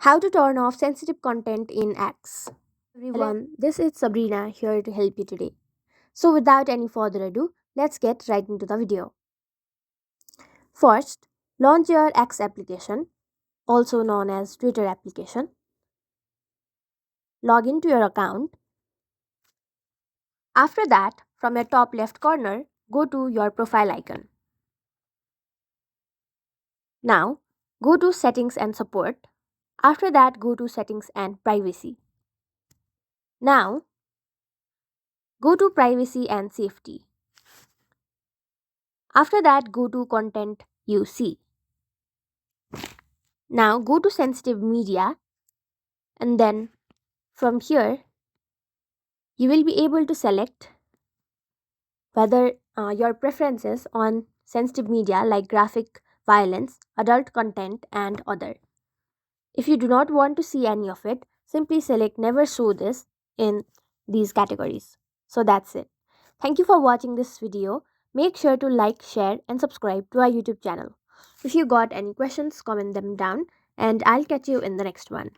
How to turn off sensitive content in X. Everyone, this is Sabrina here to help you today. So, without any further ado, let's get right into the video. First, launch your X application, also known as Twitter application. Log into your account. After that, from your top left corner, go to your profile icon. Now, go to Settings and Support. After that, go to Settings and Privacy. Now, go to Privacy and Safety. After that, go to Content You See. Now, go to Sensitive Media, and then from here, you will be able to select whether your preferences on sensitive media like graphic violence, adult content, and other. If you do not want to see any of it, simply select Never Show This in these categories. So that's it. Thank you for watching this video. Make sure to like, share, and subscribe to our YouTube channel. If you got any questions, comment them down, and I'll catch you in the next one.